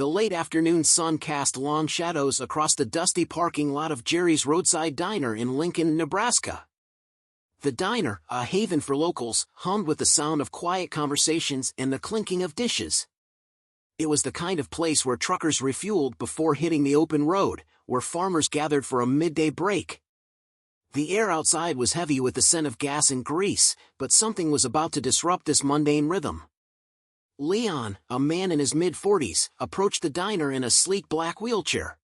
The late afternoon sun cast long shadows across the dusty parking lot of Jerry's Roadside Diner in Lincoln, Nebraska. The diner, a haven for locals, hummed with the sound of quiet conversations and the clinking of dishes. It was the kind of place where truckers refueled before hitting the open road, where farmers gathered for a midday break. The air outside was heavy with the scent of gas and grease, but something was about to disrupt this mundane rhythm. Leon, a man in his mid-40s, approached the diner in a sleek black wheelchair.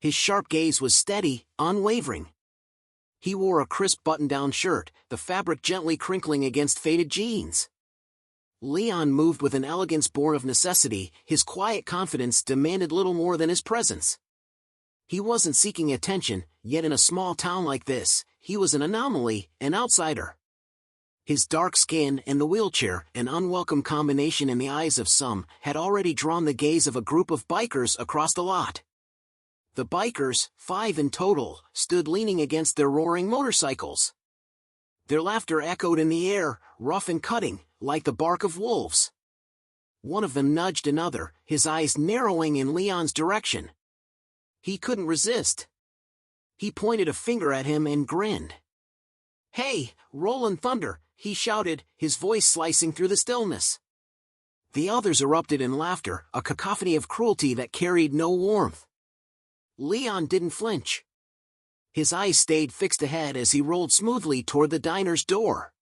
His sharp gaze was steady, unwavering. He wore a crisp button-down shirt, the fabric gently crinkling against faded jeans. Leon moved with an elegance born of necessity. His quiet confidence demanded little more than his presence. He wasn't seeking attention, yet in a small town like this, he was an anomaly, an outsider. His dark skin and the wheelchair, an unwelcome combination in the eyes of some, had already drawn the gaze of a group of bikers across the lot. The bikers, 5 in total, stood leaning against their roaring motorcycles. Their laughter echoed in the air, rough and cutting, like the bark of wolves. One of them nudged another, his eyes narrowing in Leon's direction. He couldn't resist. He pointed a finger at him and grinned. "Hey, Rollin' Thunder," he shouted, his voice slicing through the stillness. The others erupted in laughter, a cacophony of cruelty that carried no warmth. Leon didn't flinch. His eyes stayed fixed ahead as he rolled smoothly toward the diner's door.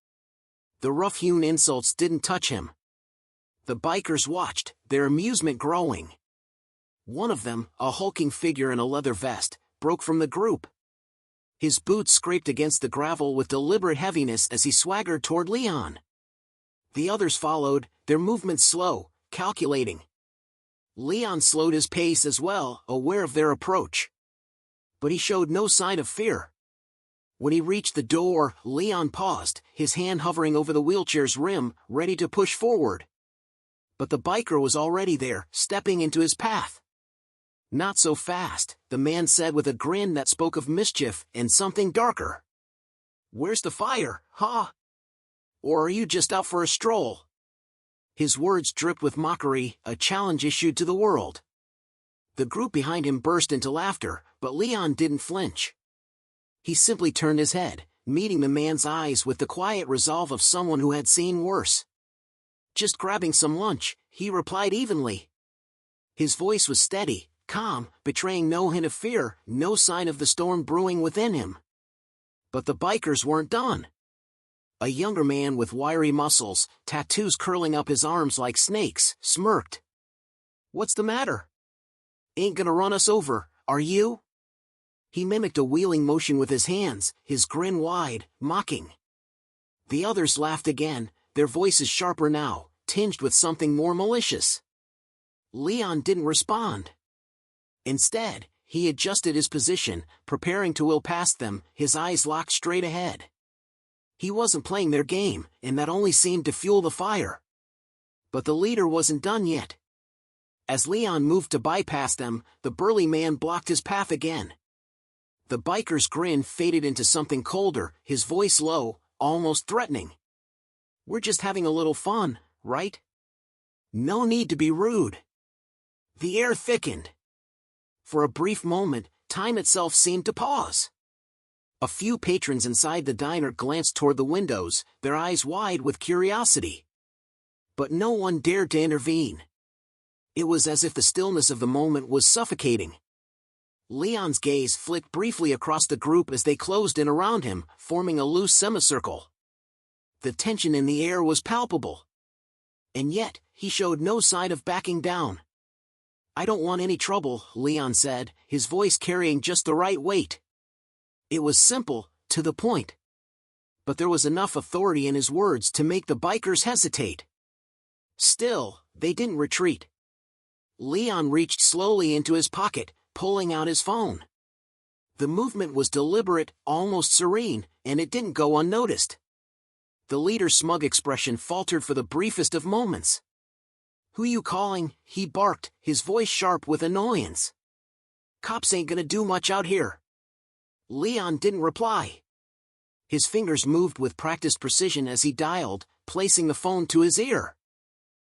The rough-hewn insults didn't touch him. The bikers watched, their amusement growing. One of them, a hulking figure in a leather vest, broke from the group. His boots scraped against the gravel with deliberate heaviness as he swaggered toward Leon. The others followed, their movements slow, calculating. Leon slowed his pace as well, aware of their approach. But he showed no sign of fear. When he reached the door, Leon paused, his hand hovering over the wheelchair's rim, ready to push forward. But the biker was already there, stepping into his path. "Not so fast," the man said with a grin that spoke of mischief and something darker. "Where's the fire, huh? Or are you just out for a stroll?" His words dripped with mockery, a challenge issued to the world. The group behind him burst into laughter, but Leon didn't flinch. He simply turned his head, meeting the man's eyes with the quiet resolve of someone who had seen worse. "Just grabbing some lunch," he replied evenly. His voice was steady, calm, betraying no hint of fear, no sign of the storm brewing within him. But the bikers weren't done. A younger man with wiry muscles, tattoos curling up his arms like snakes, smirked. "What's the matter? Ain't gonna run us over, are you?" He mimicked a wheeling motion with his hands, his grin wide, mocking. The others laughed again, their voices sharper now, tinged with something more malicious. Leon didn't respond. Instead, he adjusted his position, preparing to wheel past them, his eyes locked straight ahead. He wasn't playing their game, and that only seemed to fuel the fire. But the leader wasn't done yet. As Leon moved to bypass them, the burly man blocked his path again. The biker's grin faded into something colder, his voice low, almost threatening. "We're just having a little fun, right? No need to be rude." The air thickened. For a brief moment, time itself seemed to pause. A few patrons inside the diner glanced toward the windows, their eyes wide with curiosity. But no one dared to intervene. It was as if the stillness of the moment was suffocating. Leon's gaze flicked briefly across the group as they closed in around him, forming a loose semicircle. The tension in the air was palpable. And yet, he showed no sign of backing down. "I don't want any trouble," Leon said, his voice carrying just the right weight. It was simple, to the point. But there was enough authority in his words to make the bikers hesitate. Still, they didn't retreat. Leon reached slowly into his pocket, pulling out his phone. The movement was deliberate, almost serene, and it didn't go unnoticed. The leader's smug expression faltered for the briefest of moments. "Who you calling?" he barked, his voice sharp with annoyance. "Cops ain't gonna do much out here." Leon didn't reply. His fingers moved with practiced precision as he dialed, placing the phone to his ear.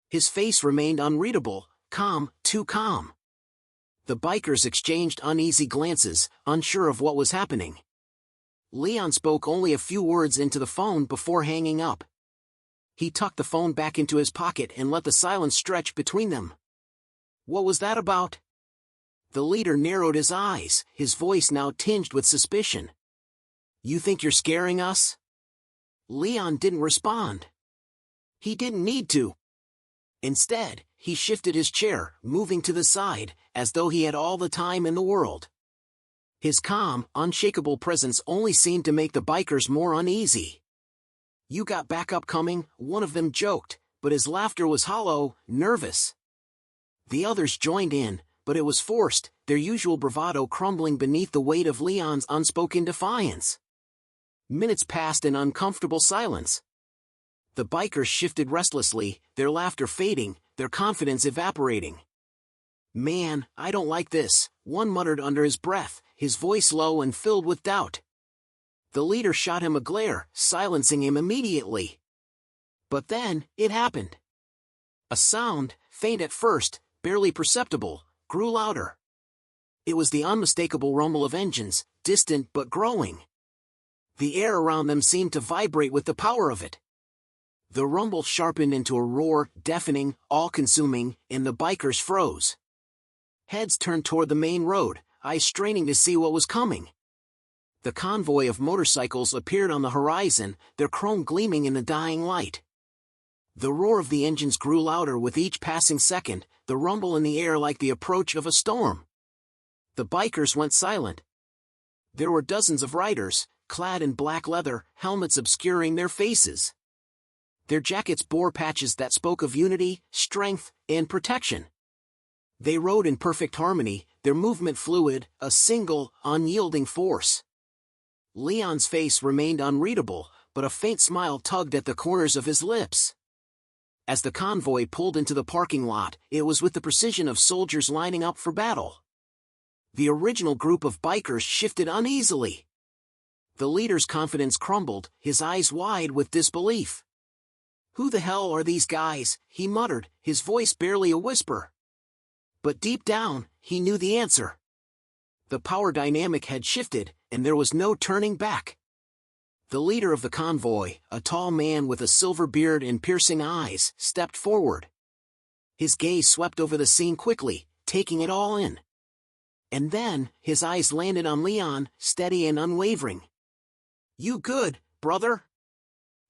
His face remained unreadable, calm, too calm. The bikers exchanged uneasy glances, unsure of what was happening. Leon spoke only a few words into the phone before hanging up. He tucked the phone back into his pocket and let the silence stretch between them. What was that about? The leader narrowed his eyes, his voice now tinged with suspicion. You think you're scaring us? Leon didn't respond. He didn't need to. Instead, he shifted his chair, moving to the side, as though he had all the time in the world. His calm, unshakable presence only seemed to make the bikers more uneasy. You got backup coming, one of them joked, but his laughter was hollow, nervous. The others joined in, but it was forced, their usual bravado crumbling beneath the weight of Leon's unspoken defiance. Minutes passed in uncomfortable silence. The bikers shifted restlessly, their laughter fading, their confidence evaporating. Man, I don't like this, one muttered under his breath, his voice low and filled with doubt. The leader shot him a glare, silencing him immediately. But then, it happened. A sound, faint at first, barely perceptible, grew louder. It was the unmistakable rumble of engines, distant but growing. The air around them seemed to vibrate with the power of it. The rumble sharpened into a roar, deafening, all-consuming, and the bikers froze. Heads turned toward the main road, eyes straining to see what was coming. The convoy of motorcycles appeared on the horizon, their chrome gleaming in the dying light. The roar of the engines grew louder with each passing second, the rumble in the air like the approach of a storm. The bikers went silent. There were dozens of riders, clad in black leather, helmets obscuring their faces. Their jackets bore patches that spoke of unity, strength, and protection. They rode in perfect harmony, their movement fluid, a single, unyielding force. Leon's face remained unreadable, but a faint smile tugged at the corners of his lips. As the convoy pulled into the parking lot, it was with the precision of soldiers lining up for battle. The original group of bikers shifted uneasily. The leader's confidence crumbled, his eyes wide with disbelief. Who the hell are these guys? He muttered, his voice barely a whisper. But deep down, he knew the answer. The power dynamic had shifted, and there was no turning back. The leader of the convoy, a tall man with a silver beard and piercing eyes, stepped forward. His gaze swept over the scene quickly, taking it all in. And then, his eyes landed on Leon, steady and unwavering. You good, brother?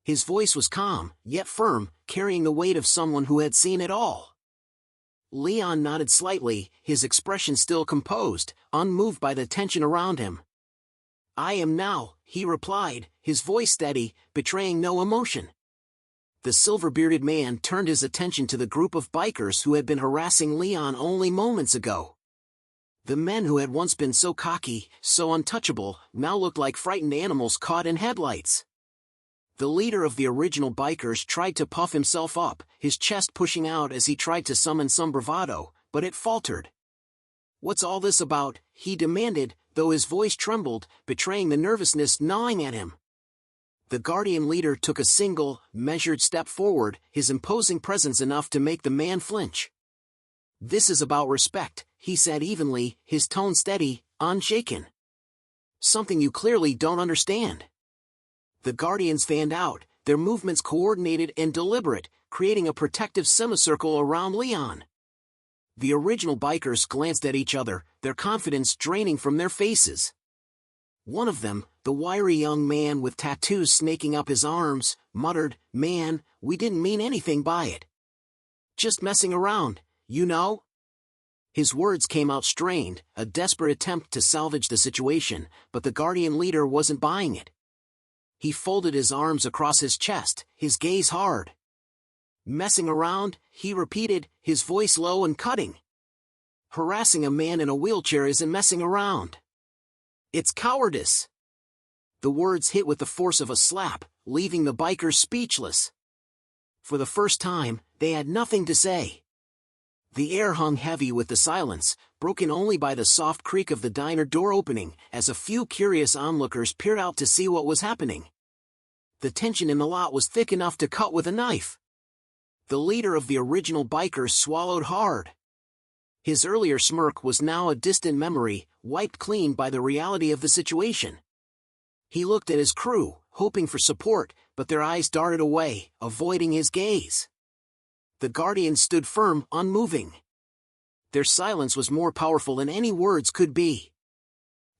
His voice was calm, yet firm, carrying the weight of someone who had seen it all. Leon nodded slightly, his expression still composed, unmoved by the tension around him. I am now, he replied, his voice steady, betraying no emotion. The silver-bearded man turned his attention to the group of bikers who had been harassing Leon only moments ago. The men who had once been so cocky, so untouchable, now looked like frightened animals caught in headlights. The leader of the original bikers tried to puff himself up, his chest pushing out as he tried to summon some bravado, but it faltered. What's all this about? He demanded, though his voice trembled, betraying the nervousness gnawing at him. The Guardian leader took a single, measured step forward, his imposing presence enough to make the man flinch. This is about respect, he said evenly, his tone steady, unshaken. Something you clearly don't understand. The Guardians fanned out, their movements coordinated and deliberate, creating a protective semicircle around Leon. The original bikers glanced at each other, their confidence draining from their faces. One of them, the wiry young man with tattoos snaking up his arms, muttered, Man, we didn't mean anything by it. Just messing around, you know? His words came out strained, a desperate attempt to salvage the situation, but the Guardian leader wasn't buying it. He folded his arms across his chest, his gaze hard. Messing around, he repeated, his voice low and cutting. Harassing a man in a wheelchair isn't messing around. It's cowardice. The words hit with the force of a slap, leaving the bikers speechless. For the first time, they had nothing to say. The air hung heavy with the silence, broken only by the soft creak of the diner door opening, as a few curious onlookers peered out to see what was happening. The tension in the lot was thick enough to cut with a knife. The leader of the original bikers swallowed hard. His earlier smirk was now a distant memory, wiped clean by the reality of the situation. He looked at his crew, hoping for support, but their eyes darted away, avoiding his gaze. The Guardians stood firm, unmoving. Their silence was more powerful than any words could be.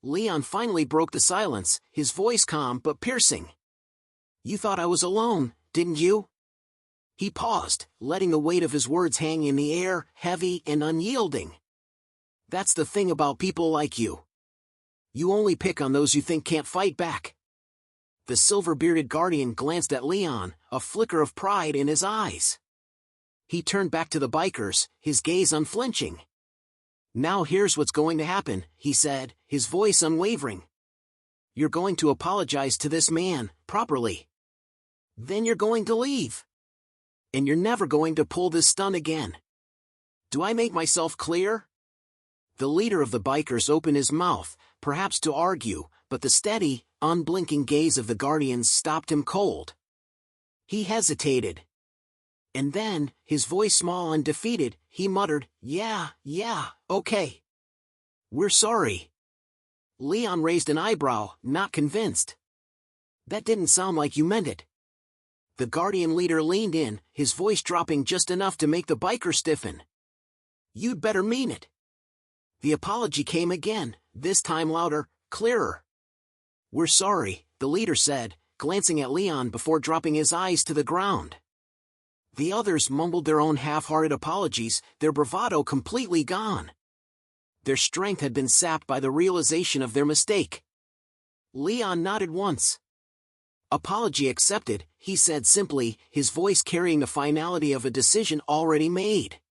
Leon finally broke the silence, his voice calm but piercing. "You thought I was alone, didn't you?" He paused, letting the weight of his words hang in the air, heavy and unyielding. "That's the thing about people like you. You only pick on those you think can't fight back." The silver-bearded Guardian glanced at Leon, a flicker of pride in his eyes. He turned back to the bikers, his gaze unflinching. "Now here's what's going to happen," he said, his voice unwavering. "You're going to apologize to this man, properly. Then you're going to leave. And you're never going to pull this stunt again. Do I make myself clear?" The leader of the bikers opened his mouth, perhaps to argue, but the steady, unblinking gaze of the Guardians stopped him cold. He hesitated. And then, his voice small and defeated, he muttered, yeah, okay. We're sorry." Leon raised an eyebrow, not convinced. "That didn't sound like you meant it." The Guardian leader leaned in, his voice dropping just enough to make the biker stiffen. "You'd better mean it." The apology came again, this time louder, clearer. "We're sorry," the leader said, glancing at Leon before dropping his eyes to the ground. The others mumbled their own half-hearted apologies, their bravado completely gone. Their strength had been sapped by the realization of their mistake. Leon nodded once. "Apology accepted," he said simply, his voice carrying the finality of a decision already made.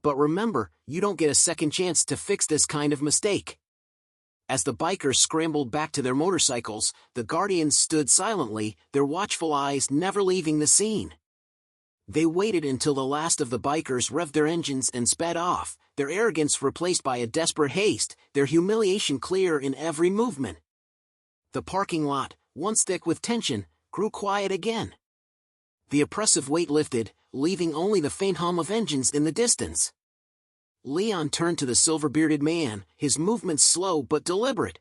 "But remember, you don't get a second chance to fix this kind of mistake." As the bikers scrambled back to their motorcycles, the Guardians stood silently, their watchful eyes never leaving the scene. They waited until the last of the bikers revved their engines and sped off, their arrogance replaced by a desperate haste, their humiliation clear in every movement. The parking lot, once thick with tension, grew quiet again. The oppressive weight lifted, leaving only the faint hum of engines in the distance. Leon turned to the silver-bearded man, his movements slow but deliberate.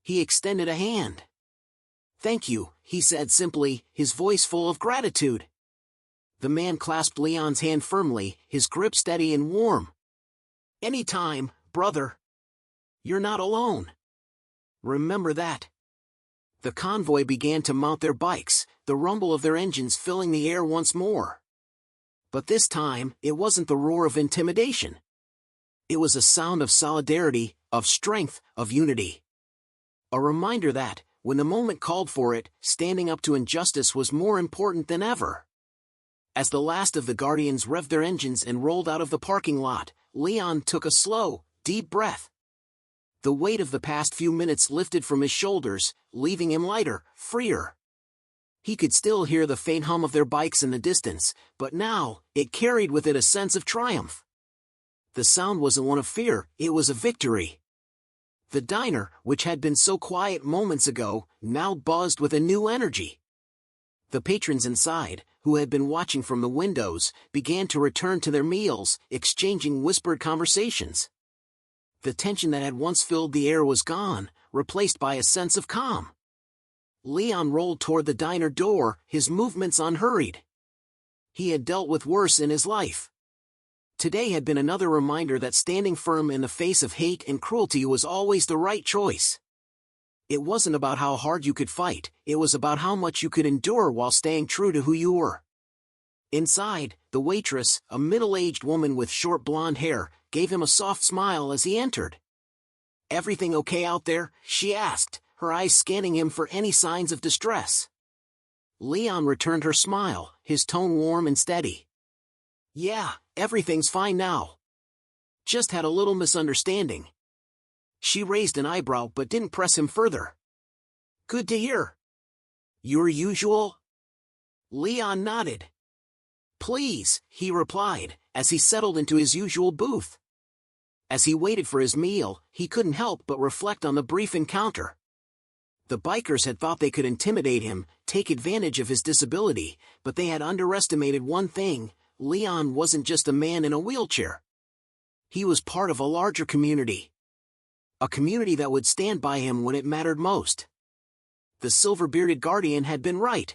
He extended a hand. "Thank you," he said simply, his voice full of gratitude. The man clasped Leon's hand firmly, his grip steady and warm. "Any time, brother. You're not alone. Remember that." The convoy began to mount their bikes, the rumble of their engines filling the air once more. But this time, it wasn't the roar of intimidation. It was a sound of solidarity, of strength, of unity. A reminder that, when the moment called for it, standing up to injustice was more important than ever. As the last of the Guardians revved their engines and rolled out of the parking lot, Leon took a slow, deep breath. The weight of the past few minutes lifted from his shoulders, leaving him lighter, freer. He could still hear the faint hum of their bikes in the distance, but now, it carried with it a sense of triumph. The sound wasn't one of fear, it was of victory. The diner, which had been so quiet moments ago, now buzzed with a new energy. The patrons inside, who had been watching from the windows, began to return to their meals, exchanging whispered conversations. The tension that had once filled the air was gone, replaced by a sense of calm. Leon rolled toward the diner door, his movements unhurried. He had dealt with worse in his life. Today had been another reminder that standing firm in the face of hate and cruelty was always the right choice. It wasn't about how hard you could fight, it was about how much you could endure while staying true to who you were. Inside, the waitress, a middle-aged woman with short blonde hair, gave him a soft smile as he entered. "Everything okay out there?" she asked, her eyes scanning him for any signs of distress. Leon returned her smile, his tone warm and steady. "Yeah, everything's fine now. Just had a little misunderstanding." She raised an eyebrow but didn't press him further. "Good to hear. Your usual?" Leon nodded. "Please," he replied, as he settled into his usual booth. As he waited for his meal, he couldn't help but reflect on the brief encounter. The bikers had thought they could intimidate him, take advantage of his disability, but they had underestimated one thing: Leon wasn't just a man in a wheelchair. He was part of a larger community. A community that would stand by him when it mattered most. The silver-bearded guardian had been right.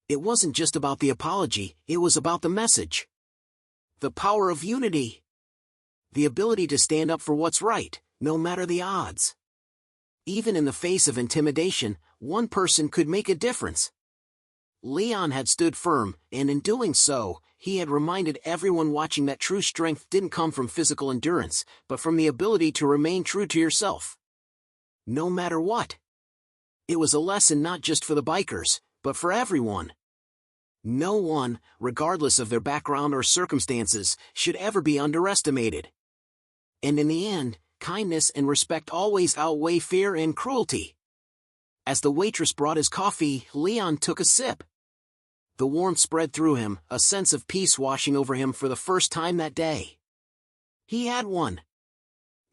It wasn't just about the apology, it was about the message. The power of unity. The ability to stand up for what's right, no matter the odds. Even in the face of intimidation, one person could make a difference. Leon had stood firm, and in doing so, he had reminded everyone watching that true strength didn't come from physical endurance, but from the ability to remain true to yourself. No matter what. It was a lesson not just for the bikers, but for everyone. No one, regardless of their background or circumstances, should ever be underestimated. And in the end, kindness and respect always outweigh fear and cruelty. As the waitress brought his coffee, Leon took a sip. The warmth spread through him, a sense of peace washing over him for the first time that day. He had won.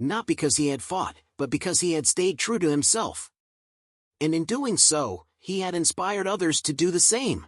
Not because he had fought, but because he had stayed true to himself. And in doing so, he had inspired others to do the same.